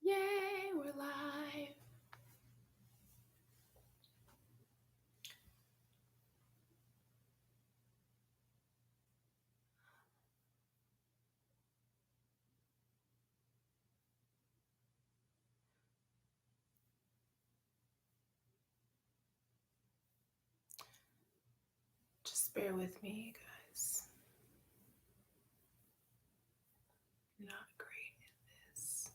Yay, we're live. Just bear with me, guys. Not great at this.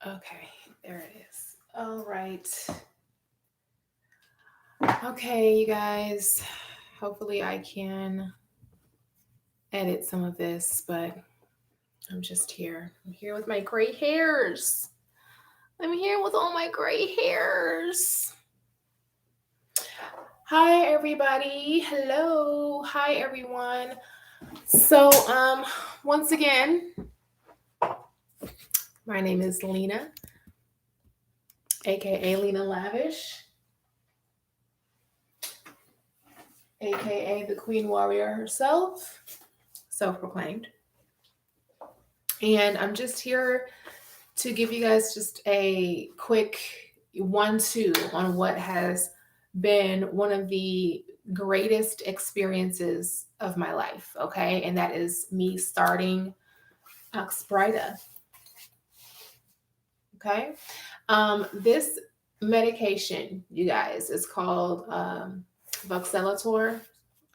Okay, there it is. All right. Okay, you guys. Hopefully, I can edit some of this, but I'm just here. I'm here with my gray hairs. I'm here with all my gray hairs. Hi, everybody. Hello. Hi, everyone. So, once again, my name is Lena, aka Lena Lavish, aka the Queen Warrior herself, self proclaimed. And I'm just here to give you guys just a quick 1-2 on what has been one of the greatest experiences of my life. Okay. And that is me starting Oxbryta. Okay. This medication, you guys, is called Voxelotor.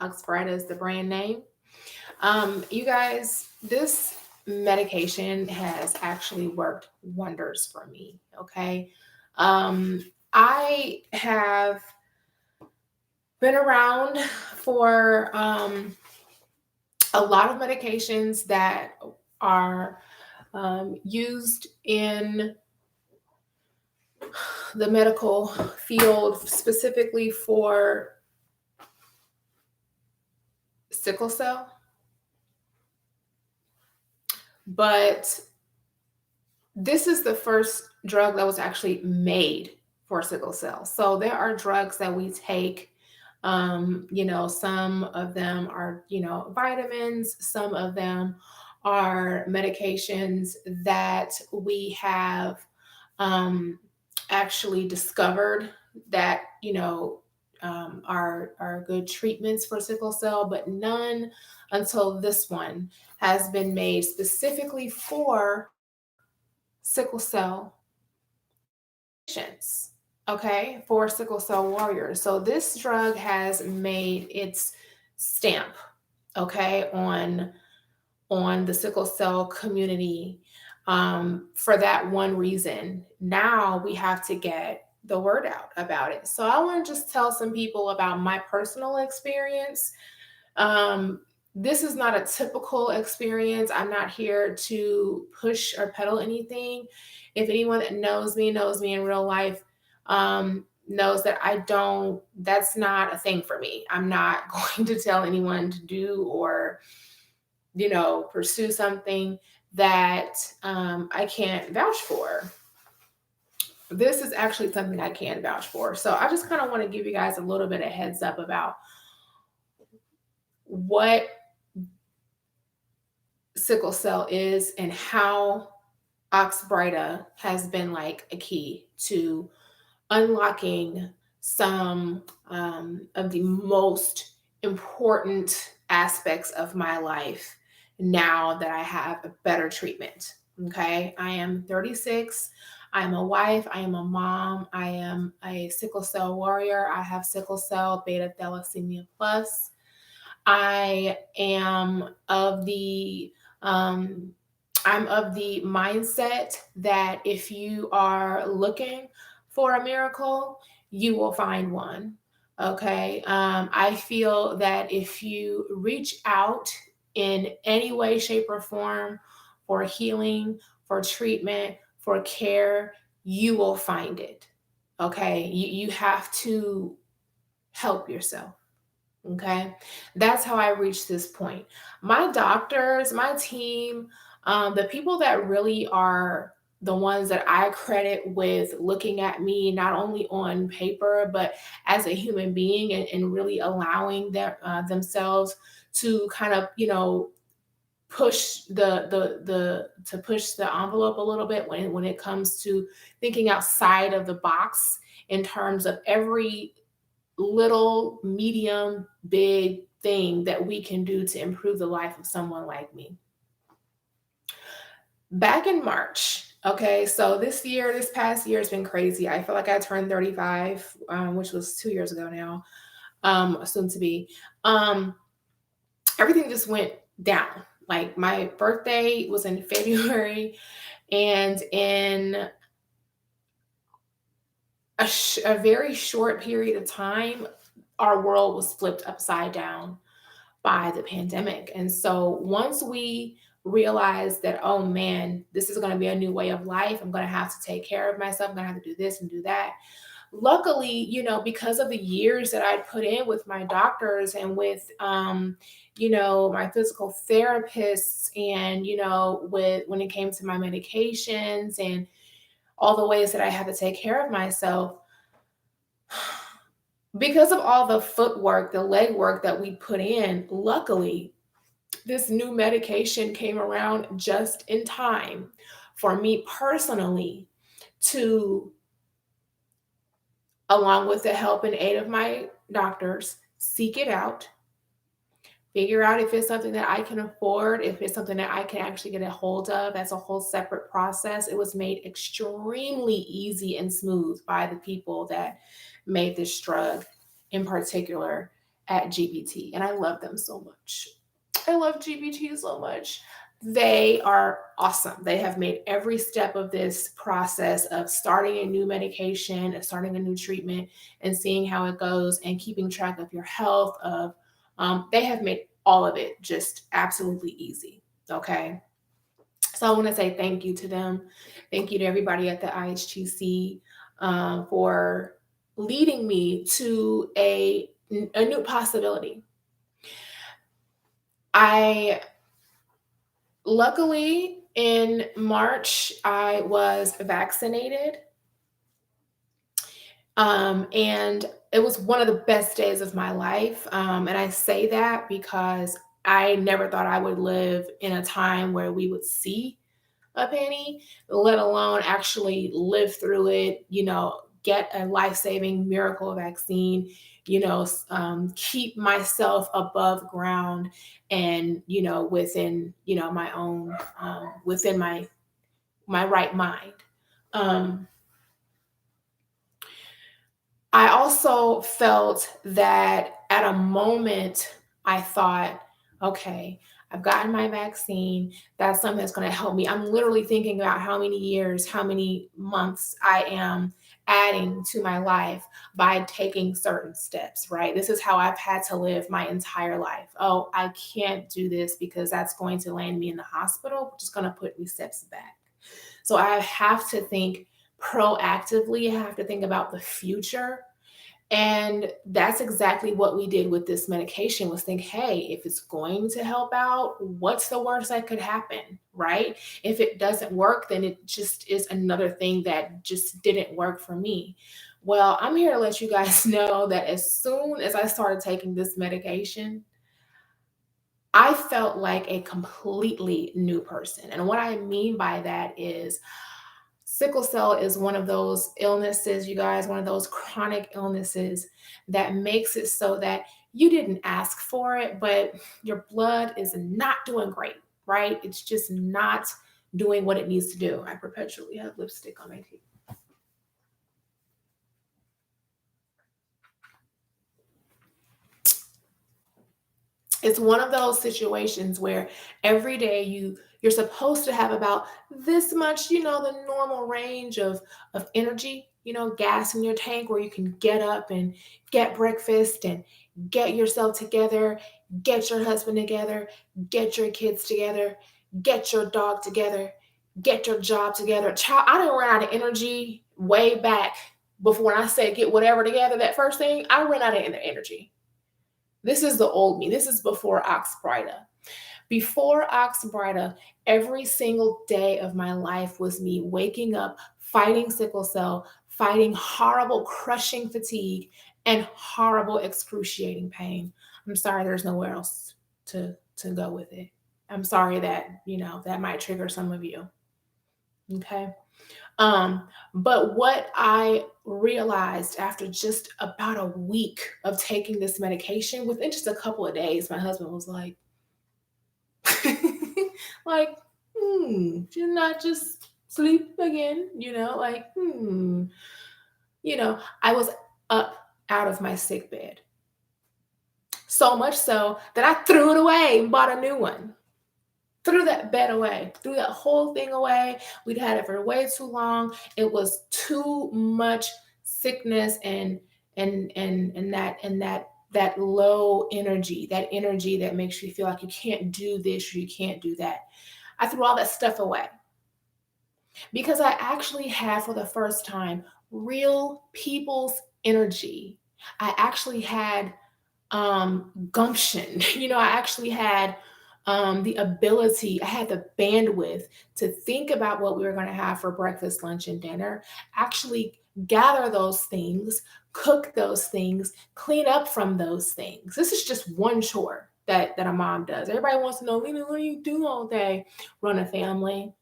Oxbryta is the brand name. You guys, this medication has actually worked wonders for me. Okay. I have been around for a lot of medications that are used in the medical field specifically for sickle cell. but this is the first drug that was actually made for sickle cell. So there are drugs that we take. Some of them are, vitamins, some of them are medications that we have um, actually discovered that, are good treatments for sickle cell, but none until this one has been made specifically for sickle cell patients, okay, for sickle cell warriors. So this drug has made its stamp, okay, on the sickle cell community, for that one reason. Now we have to get the word out about it. So I want to just tell some people about my personal experience. um, this is not a typical experience. I'm not here to push or peddle anything. If anyone that knows me in real life, knows that that's not a thing for me. I'm not going to tell anyone to do or, pursue something that I can't vouch for. This is actually something I can vouch for. So I just kind of want to give you guys a little bit of heads up about what sickle cell is and how Oxbryta has been like a key to unlocking some of the most important aspects of my life now that I have a better treatment. Okay. I am 36. I am a wife. I am a mom. I am a sickle cell warrior. I have sickle cell beta thalassemia plus. I am of the um, I'm of the mindset that if you are looking for a miracle, you will find one. Okay. I feel that if you reach out in any way, shape, or form for healing, for treatment, for care, you will find it. Okay. You have to help yourself. Okay. That's how I reached this point. My doctors, my team, the people that really are the ones that I credit with looking at me not only on paper, but as a human being and really allowing themselves to kind of, push to push the envelope a little bit when it comes to thinking outside of the box in terms of every little, medium, big thing that we can do to improve the life of someone like me. Back in March, okay, so this past year has been crazy. I feel like I turned 35, which was 2 years ago now, soon to be. Um, Everything just went down. Like my birthday was in February, and in a very short period of time, our world was flipped upside down by the pandemic. And so once we realized that, oh man, this is going to be a new way of life, I'm going to have to take care of myself, I'm going to have to do this and do that. Luckily, because of the years that I'd put in with my doctors and with, my physical therapists and, with when it came to my medications and all the ways that I had to take care of myself, because of all the footwork, the leg work that we put in, luckily, this new medication came around just in time for me personally to, along with the help and aid of my doctors, seek it out, figure out if it's something that I can afford, if it's something that I can actually get a hold of. That's a whole separate process. It was made extremely easy and smooth by the people that made this drug, in particular at GPT. And I love them so much. I love GPT so much. They are awesome. They have made every step of this process of starting a new medication, of starting a new treatment, and seeing how it goes, and keeping track of your health. They have made all of it just absolutely easy. Okay, so I want to say thank you to them. Thank you to everybody at the IHTC, for leading me to a new possibility. I Luckily, in March, I was vaccinated. And it was one of the best days of my life. And I say that because I never thought I would live in a time where we would see a penny, let alone actually live through it, get a life saving miracle vaccine, keep myself above ground and, within, my own, within my right mind. Um, I also felt that at a moment I thought, okay, I've gotten my vaccine. That's something that's going to help me. I'm literally thinking about how many years, how many months I am adding to my life by taking certain steps, right? This is how I've had to live my entire life. Oh, I can't do this because that's going to land me in the hospital, which is going to put me steps back. So I have to think proactively. I have to think about the future. And that's exactly what we did with this medication was think, hey, if it's going to help out, what's the worst that could happen, right? If it doesn't work, then it just is another thing that just didn't work for me. Well, I'm here to let you guys know that as soon as I started taking this medication, I felt like a completely new person. And what I mean by that is sickle cell is one of those illnesses, you guys, one of those chronic illnesses that makes it so that you didn't ask for it, but your blood is not doing great, right? It's just not doing what it needs to do. I perpetually have lipstick on my teeth. It's one of those situations where every day you're supposed to have about this much, the normal range of energy, gas in your tank where you can get up and get breakfast and get yourself together, get your husband together, get your kids together, get your dog together, get your job together. Child, I didn't run out of energy way back before when I said get whatever together, that first thing, I ran out of energy. This is the old me. This is before Oxbryta. Before Oxbryta, every single day of my life was me waking up, fighting sickle cell, fighting horrible, crushing fatigue, and horrible, excruciating pain. I'm sorry, there's nowhere else to go with it. I'm sorry that, that might trigger some of you. Okay. But what I realized after just about a week of taking this medication, within just a couple of days, my husband was like, like, did you not just sleep again? I was up out of my sick bed. So much so that I threw it away and bought a new one. Threw that bed away, threw that whole thing away. We'd had it for way too long. It was too much sickness and that low energy, that energy that makes you feel like you can't do this or you can't do that. I threw all that stuff away because I actually had for the first time real people's energy. I actually had gumption. I actually had the ability, I had the bandwidth to think about what we were going to have for breakfast, lunch, and dinner, actually gather those things, cook those things, clean up from those things. This is just one chore that a mom does. Everybody wants to know, Lena, what do you do all day? Run a family,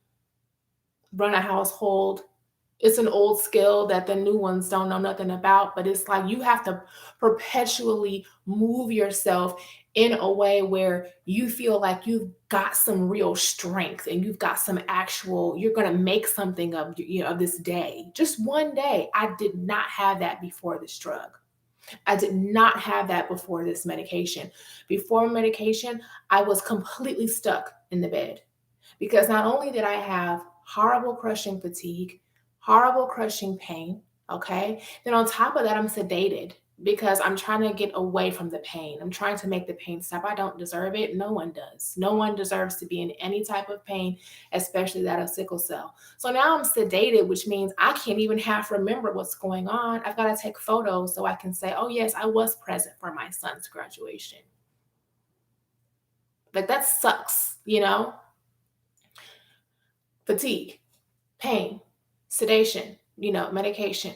run a household. It's an old skill that the new ones don't know nothing about, but it's like you have to perpetually move yourself in a way where you feel like you've got some real strength and you've got some actual, you're going to make something of this day. Just one day. I did not have that before this drug. I did not have that before this medication. Before medication, I was completely stuck in the bed because not only did I have horrible crushing fatigue, horrible crushing pain, okay? Then on top of that, I'm sedated because I'm trying to get away from the pain. I'm trying to make the pain stop. I don't deserve it. No one does. No one deserves to be in any type of pain, especially that of sickle cell. So now I'm sedated, which means I can't even half remember what's going on. I've got to take photos so I can say, oh, yes, I was present for my son's graduation. Like that sucks, fatigue, pain, sedation, medication.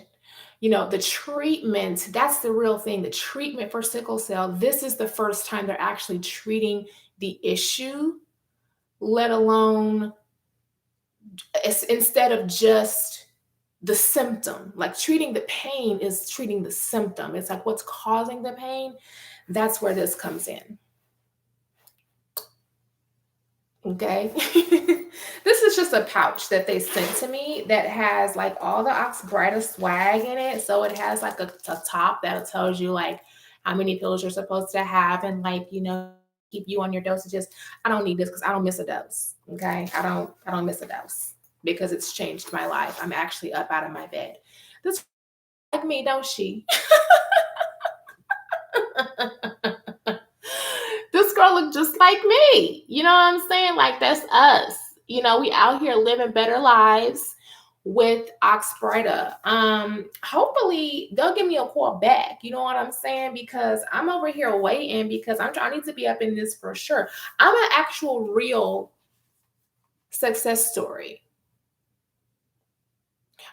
The treatment, that's the real thing. The treatment for sickle cell, this is the first time they're actually treating the issue, let alone instead of just the symptom. Like treating the pain is treating the symptom. It's like what's causing the pain. That's where this comes in. Okay. This is just a pouch that they sent to me that has like all the Oxbryta swag in it. So it has like a top that tells you like how many pills you're supposed to have and like, keep you on your dosages. I don't need this because I don't miss a dose. Okay. I don't miss a dose because it's changed my life. I'm actually up out of my bed. This like me, don't she? This girl looked just like me. You know what I'm saying? Like that's us. We out here living better lives with Oxbryta. Hopefully they'll give me a call back. You know what I'm saying? Because I'm over here waiting because I need to be up in this for sure. I'm an actual real success story.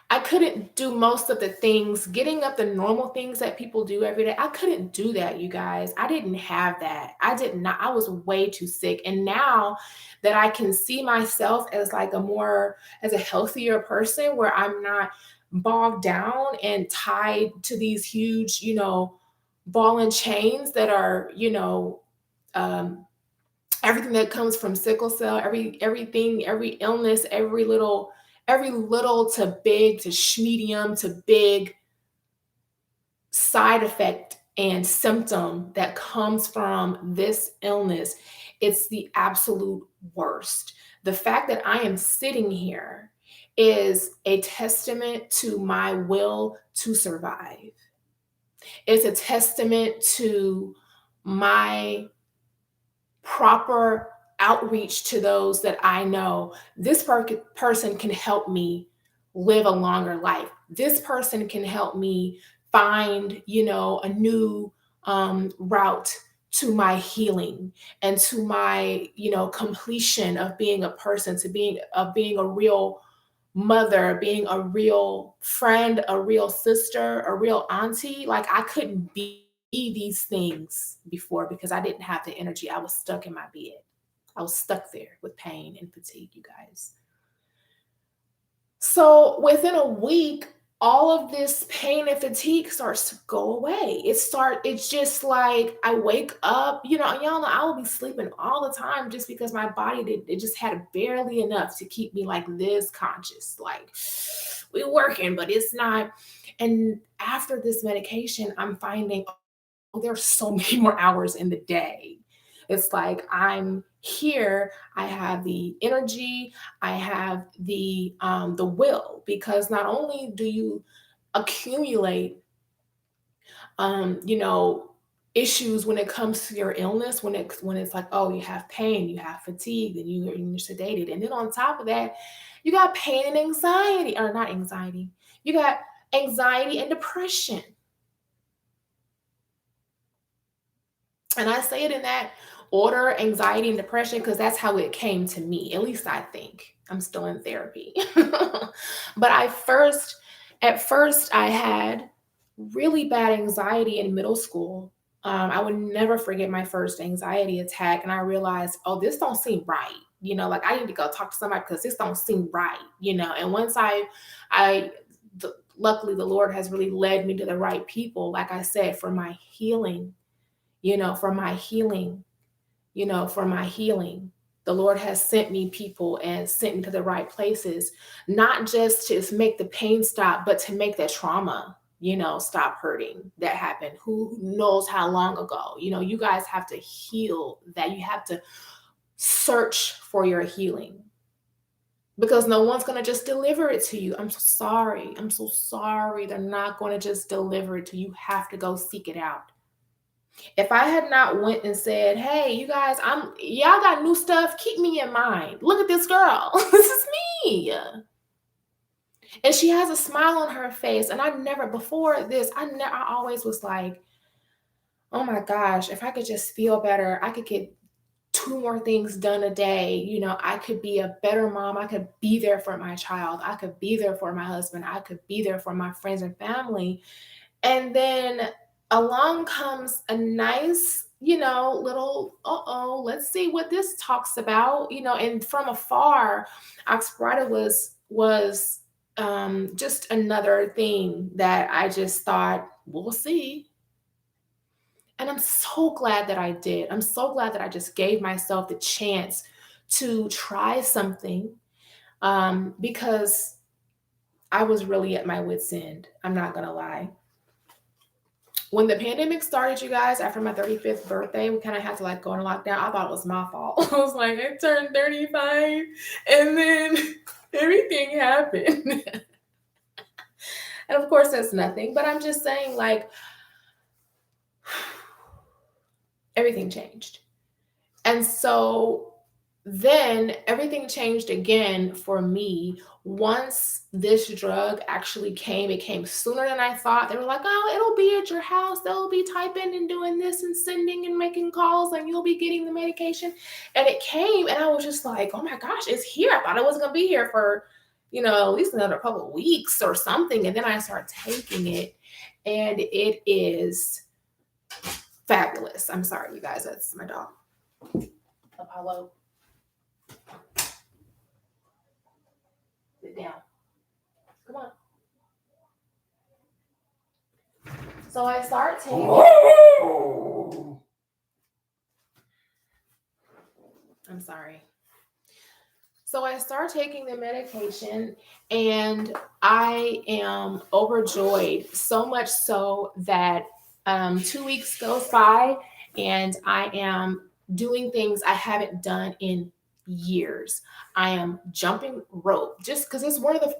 I couldn't do most of the things, getting up the normal things that people do every day. I couldn't do that, you guys. I didn't have that. I did not. I was way too sick. And now that I can see myself as like as a healthier person where I'm not bogged down and tied to these huge, ball and chains that are, um, everything that comes from sickle cell, everything, every illness, every little to big to medium to big side effect and symptom that comes from this illness, it's the absolute worst. The fact that I am sitting here is a testament to my will to survive. It's a testament to my proper outreach to those that I know. This person can help me live a longer life. This person can help me find, a new route to my healing and to my, completion of being a person, of being a real mother, being a real friend, a real sister, a real auntie. Like I couldn't be these things before because I didn't have the energy. I was stuck in my bed. I was stuck there with pain and fatigue, you guys. So within a week, all of this pain and fatigue starts to go away. It's just like I wake up, y'all know I will be sleeping all the time just because my body it just had barely enough to keep me like this conscious. Like we working, but it's not. And after this medication, I'm finding there's so many more hours in the day. It's like I'm here, I have the energy, I have the will, because not only do you accumulate you know issues when it comes to your illness, when it's like, oh, you have pain, you have fatigue, and you're sedated, and then on top of that you got pain and anxiety, or not anxiety, you got anxiety and depression. And I say it in that order, anxiety and depression, because that's how it came to me. At least I think. I'm still in therapy. But at first, I had really bad anxiety in middle school. I would never forget my first anxiety attack. And I realized, oh, this don't seem right. Like I need to go talk to somebody because this don't seem right. And once luckily the Lord has really led me to the right people, like I said, for my healing for my healing, for my healing. The Lord has sent me people and sent me to the right places, not just to make the pain stop, but to make that trauma, stop hurting that happened. Who knows how long ago? You guys have to heal that. You have to search for your healing because no one's going to just deliver it to you. I'm so sorry. I'm so sorry. They're not going to just deliver it to you. You have to go seek it out. If I had not went and said, hey, you guys, y'all got new stuff, keep me in mind. Look at this girl. This is me. And she has a smile on her face. And before this, I always was like, oh my gosh, if I could just feel better, I could get 2 more things done a day, I could be a better mom. I could be there for my child. I could be there for my husband. I could be there for my friends and family. And then along comes a nice, little, let's see what this talks about, and from afar, Oxbryta was just another thing that I just thought, we'll see. And I'm so glad that I did. I'm so glad that I just gave myself the chance to try something, because I was really at my wit's end. I'm not going to lie. When the pandemic started, you guys, after my 35th birthday, we kind of had to like go in lockdown. I thought it was my fault. I was like, I turned 35 and then everything happened. And of course, that's nothing, but I'm just saying, like, everything changed. And so then everything changed again for me once this drug actually came. It came sooner than I thought. They were like, oh, it'll be at your house. They'll be typing and doing this and sending and making calls, and you'll be getting the medication. And it came, and I was just like, oh my gosh, it's here. I thought it wasn't going to be here for, at least another couple of weeks or something. And then I started taking it, and it is fabulous. I'm sorry, you guys. That's my dog. Apollo. Sit down. Come on. So I start taking. I'm sorry. So I start taking the medication, and I am overjoyed, so much so that 2 weeks goes by, and I am doing things I haven't done in years. I am jumping rope just because it's one of the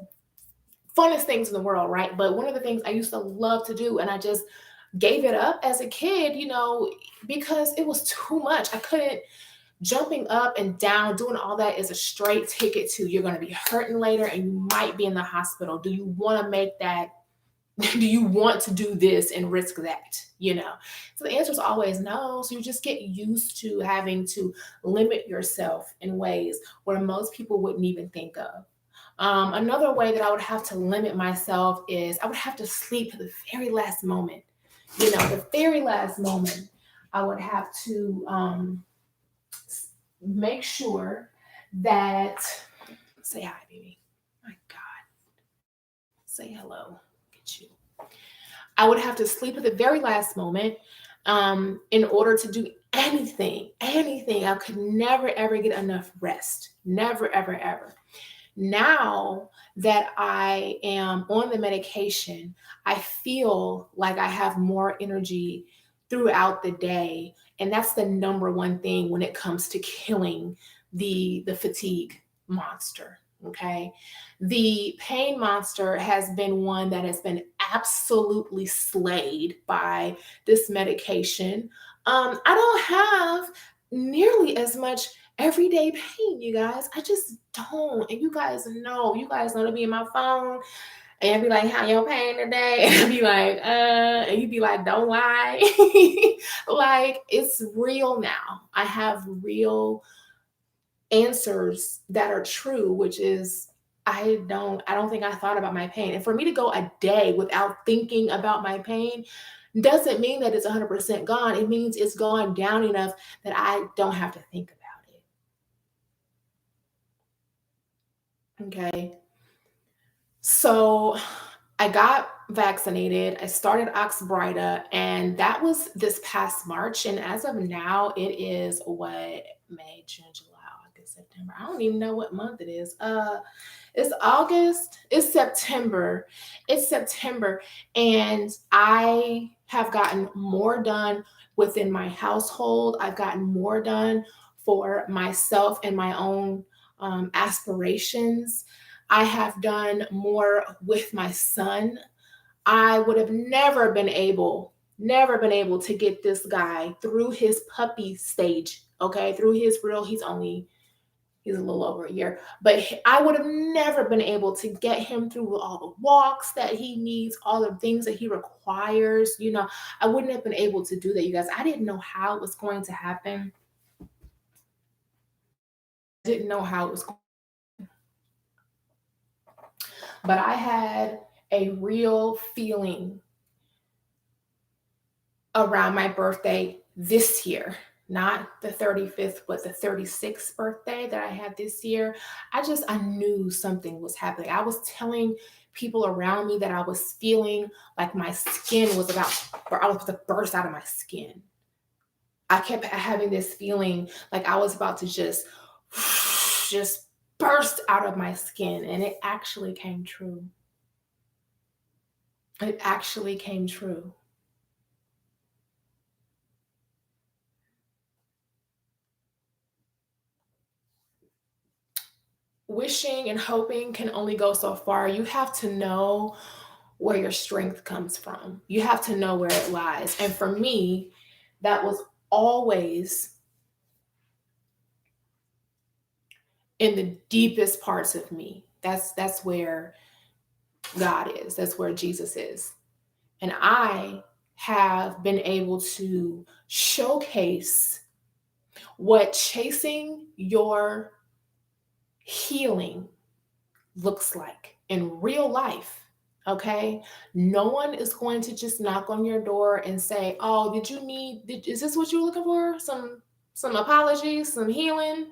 funnest things in the world, right? But one of the things I used to love to do, and I just gave it up as a kid, because it was too much. I couldn't. Jumping up and down, doing all that is a straight ticket to you're going to be hurting later and you might be in the hospital. Do you want to make that? Do you want to do this and risk that? So the answer is always no. So you just get used to having to limit yourself in ways where most people wouldn't even think of. Another way that I would have to limit myself is I would have to sleep at the very last moment. The very last moment, I would have to make sure that, say hi, baby. My God. Say hello. Get you. I would have to sleep at the very last moment in order to do anything. I could never, ever get enough rest. Never, ever, ever. Now that I am on the medication, I feel like I have more energy throughout the day. And that's the number one thing when it comes to killing the fatigue monster. Okay. The pain monster has been one that has been absolutely slayed by this medication. I don't have nearly as much everyday pain, you guys. I just don't. And you guys know to be in my phone and be like, how your pain today? And be like, and you'd be like, don't lie. Like, it's real now. I have real answers that are true, which is I don't think I thought about my pain. And for me to go a day without thinking about my pain doesn't mean that it's 100% gone. It means it's gone down enough that I don't have to think about it. Okay. So I got vaccinated. I started Oxbryta, and that was this past March. And as of now, it is what, May, June, July, August, September. I don't even know what month it is. It's August. It's September. And I have gotten more done within my household. I've gotten more done for myself and my own aspirations. I have done more with my son. I would have never been able to get this guy through his puppy stage, okay? Through his he's a little over a year, but I would have never been able to get him through all the walks that he needs, all the things that he requires. I wouldn't have been able to do that, you guys. I didn't know how it was going to happen. didn't know how it was going, but I had a real feeling around my birthday this year, not the 35th, but the 36th birthday that I had this year. I knew something was happening. I was telling people around me that I was feeling like my skin was about, or I was about to burst out of my skin. I kept having this feeling like I was about to just burst out of my skin. And it actually came true. It actually came true. Wishing and hoping can only go so far. You have to know where your strength comes from. You have to know where it lies. And for me, that was always in the deepest parts of me. That's where God is. That's where Jesus is. And I have been able to showcase what chasing your healing looks like in real life. Okay. No one is going to just knock on your door and say, oh, is this what you're looking for? Some apologies, some healing,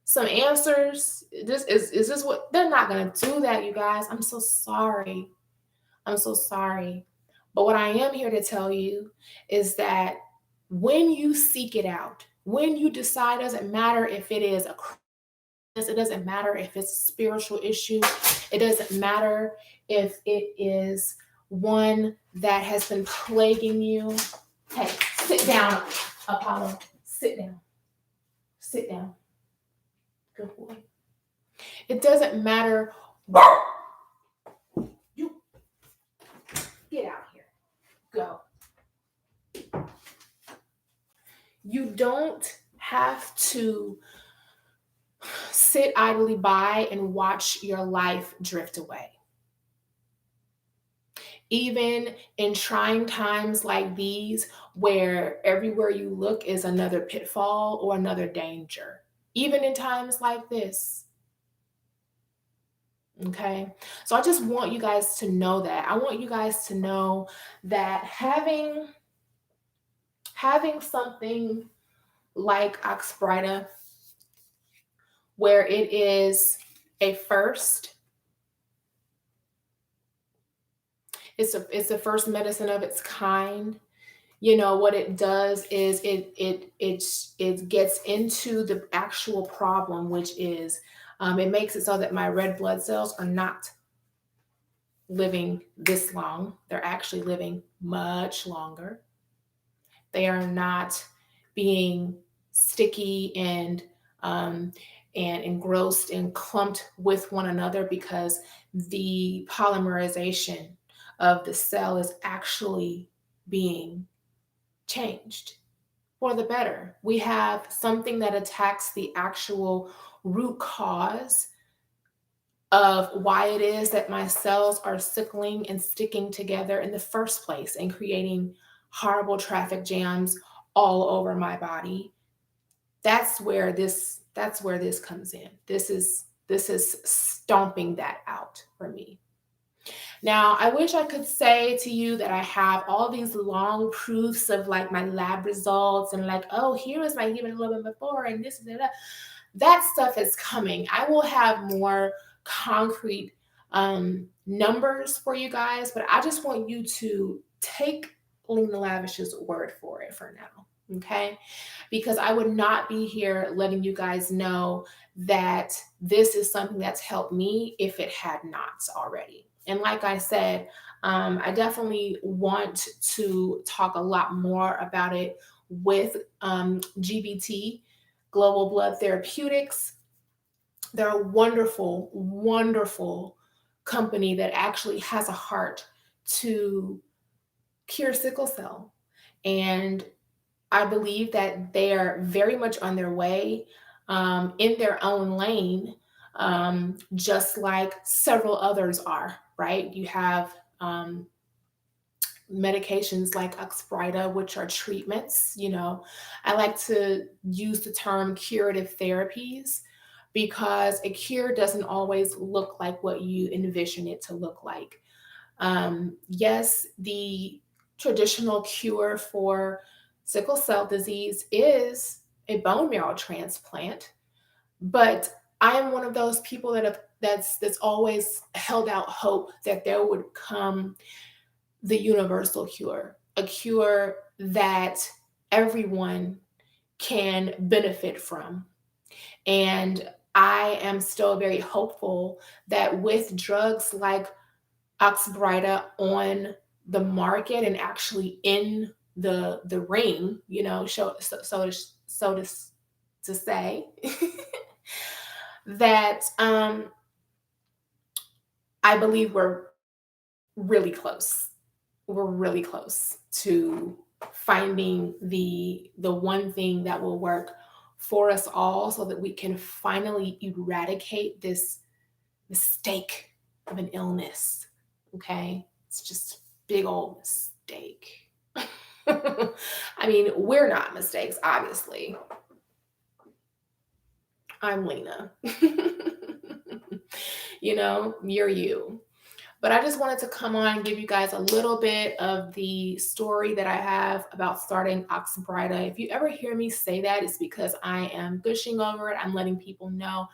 some answers. Is this what they're not going to do that, you guys? I'm so sorry. I'm so sorry. But what I am here to tell you is that when you seek it out, when you decide, doesn't matter if it is a it doesn't matter if it's a spiritual issue. It doesn't matter if it is one that has been plaguing you. Hey, sit down, Apollo. Sit down. Sit down. Good boy. It doesn't matter. You get out here. Go. You don't have to sit idly by and watch your life drift away. Even in trying times like these, where everywhere you look is another pitfall or another danger, even in times like this. Okay. So I just want you guys to know that. I want you guys to know that having something like Oxbryta, where it is a first, it's a first medicine of its kind. You know what it does is it gets into the actual problem, which is it makes it so that my red blood cells are not living this long. They're actually living much longer. They are not being sticky um, and engrossed and clumped with one another, because the polymerization of the cell is actually being changed for the better. We have something that attacks the actual root cause of why it is that my cells are sickling and sticking together in the first place and creating horrible traffic jams all over my body. That's where this comes in. This is stomping that out for me. Now, I wish I could say to you that I have all these long proofs of like my lab results and like, oh, here is my hemoglobin before and this and that. That stuff is coming. I will have more concrete numbers for you guys, but I just want you to take Lena Lavish's word for it for now. Okay. Because I would not be here letting you guys know that this is something that's helped me if it had not already. And like I said, I definitely want to talk a lot more about it with GBT, Global Blood Therapeutics. They're a wonderful, wonderful company that actually has a heart to cure sickle cell. And I believe that they are very much on their way in their own lane, just like several others are, right? You have medications like Oxbryta, which are treatments. I like to use the term curative therapies because a cure doesn't always look like what you envision it to look like. Yes, the traditional cure for sickle cell disease is a bone marrow transplant, but I am one of those people that's always held out hope that there would come the universal cure, a cure that everyone can benefit from. And I am still very hopeful that with drugs like Oxbryta on the market and actually in the ring, so to say, that I believe really close. We're really close to finding the one thing that will work for us all so that we can finally eradicate this mistake of an illness. Okay? It's just big old mistake. I mean, we're not mistakes, obviously. I'm Lena. You're you. But I just wanted to come on and give you guys a little bit of the story that I have about starting Oxbryta. If you ever hear me say that, it's because I am gushing over it. I'm letting people know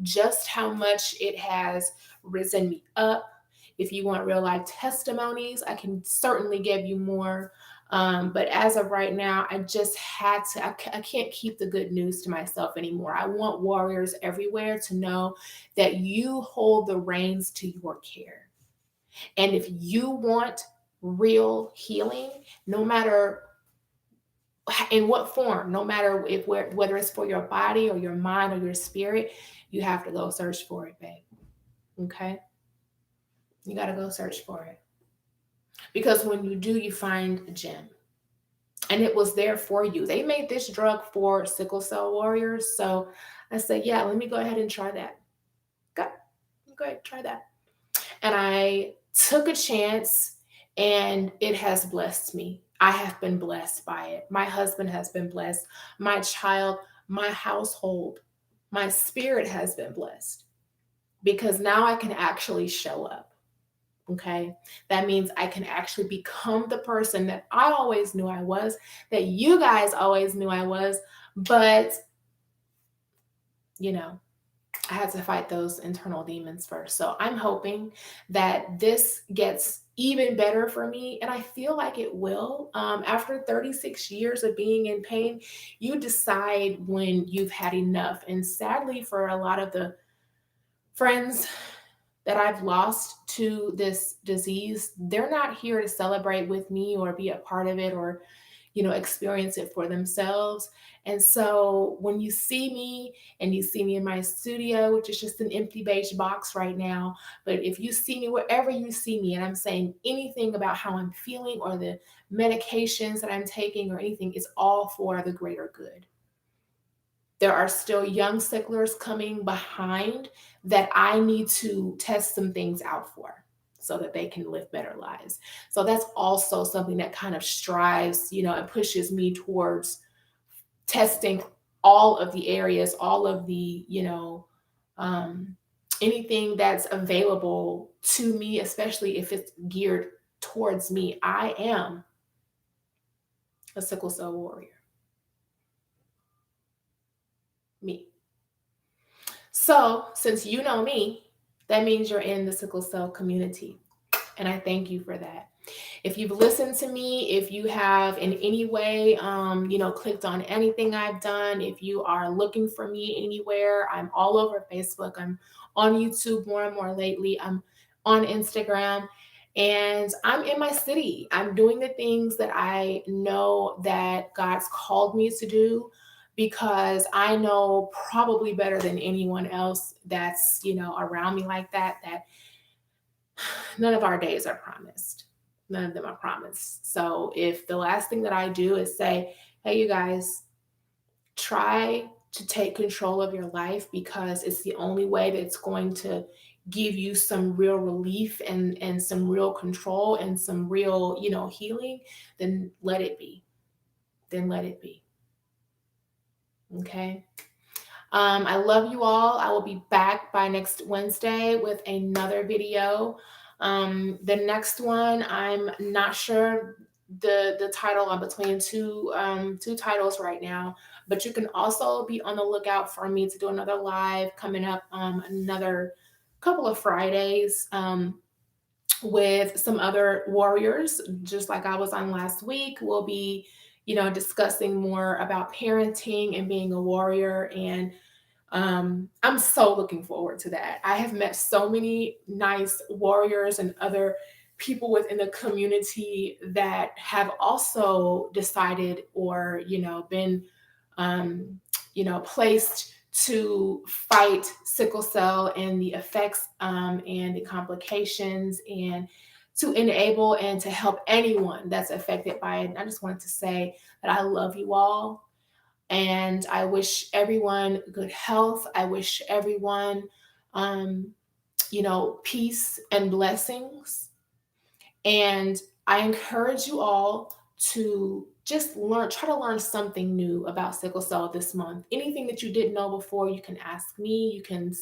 just how much it has risen me up. If you want real life testimonies, I can certainly give you more. But as of right now, I just had to, I can't keep the good news to myself anymore. I want warriors everywhere to know that you hold the reins to your care. And if you want real healing, no matter in what form, no matter whether it's for your body or your mind or your spirit, you have to go search for it, babe. Okay? You got to go search for it. Because when you do, you find a gem. And it was there for you. They made this drug for sickle cell warriors. So I said, yeah, let me go ahead and try that. Go ahead, try that. And I took a chance, and it has blessed me. I have been blessed by it. My husband has been blessed. My child, my household, my spirit has been blessed because now I can actually show up. Okay. That means I can actually become the person that I always knew I was, that you guys always knew I was. But, I had to fight those internal demons first. So I'm hoping that this gets even better for me. And I feel like it will. After 36 years of being in pain, you decide when you've had enough. And sadly, for a lot of the friends that I've lost to this disease, they're not here to celebrate with me or be a part of it or experience it for themselves. And so when you see me and you see me in my studio, which is just an empty beige box right now, but if you see me wherever you see me and I'm saying anything about how I'm feeling or the medications that I'm taking or anything, it's all for the greater good. There are still young sicklers coming behind that I need to test some things out for so that they can live better lives. So that's also something that kind of strives, and pushes me towards testing all of the areas, all of the, um, anything that's available to me, especially if it's geared towards me. I am a sickle cell warrior. Me. So, since you know me, that means you're in the sickle cell community. And I thank you for that. If you've listened to me, if you have in any way, clicked on anything I've done, if you are looking for me anywhere, I'm all over Facebook. I'm on YouTube more and more lately. I'm on Instagram. And I'm in my city. I'm doing the things that I know that God's called me to do because I know probably better than anyone else that's, around me like that none of our days are promised. None of them are promised. So if the last thing that I do is say, hey, you guys, try to take control of your life because it's the only way that's going to give you some real relief and some real control and some real, healing, then let it be. Then let it be. Okay. I love you all. I will be back by next Wednesday with another video. The next one, I'm not sure the title. I'm between two titles right now, but you can also be on the lookout for me to do another live coming up another couple of Fridays. With some other warriors, just like I was on last week. We'll be, discussing more about parenting and being a warrior. And I'm so looking forward to that. I have met so many nice warriors and other people within the community that have also decided or, been, um, placed to fight sickle cell and the effects and the complications, and to enable and to help anyone that's affected by it. And I just wanted to say that I love you all, and I wish everyone good health. I wish everyone, um, peace and blessings. And I encourage you all to just try to learn something new about sickle cell this month. Anything that you didn't know before, you can ask me. You can,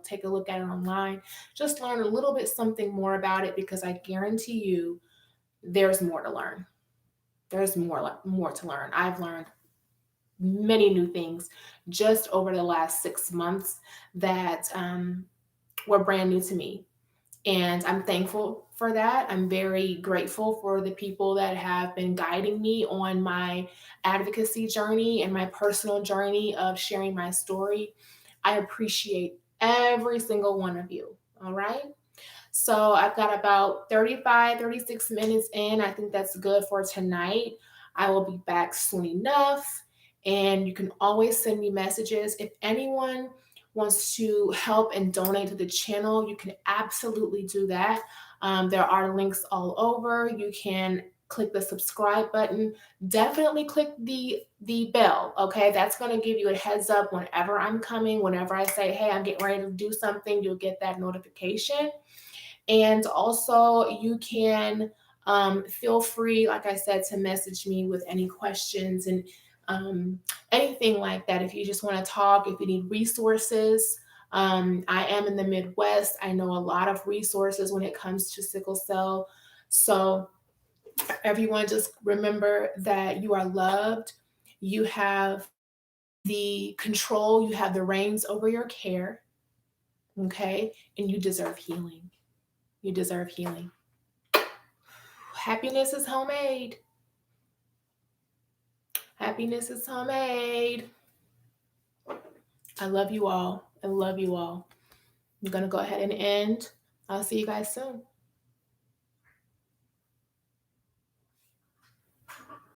take a look at it online. Just learn a little bit something more about it, because I guarantee you there's more to learn. There's more to learn. I've learned many new things just over the last 6 months that were brand new to me. And I'm thankful for that. I'm very grateful for the people that have been guiding me on my advocacy journey and my personal journey of sharing my story. I appreciate every single one of you. All right. So I've got about 35, 36 minutes in. I think that's good for tonight. I will be back soon enough. And you can always send me messages. If anyone wants to help and donate to the channel, you can absolutely do that. There are links all over. You can click the subscribe button. Definitely click the bell. Okay, that's going to give you a heads up whenever I'm coming. Whenever I say, hey, I'm getting ready to do something, you'll get that notification. And also, you can feel free, like I said, to message me with any questions and anything like that. If you just want to talk, if you need resources, I am in the Midwest. I know a lot of resources when it comes to sickle cell. So, everyone, just remember that you are loved. You have the control, you have the reins over your care, okay? And you deserve healing. You deserve healing. Happiness is homemade. Happiness is homemade. I love you all. I love you all. I'm going to go ahead and end. I'll see you guys soon.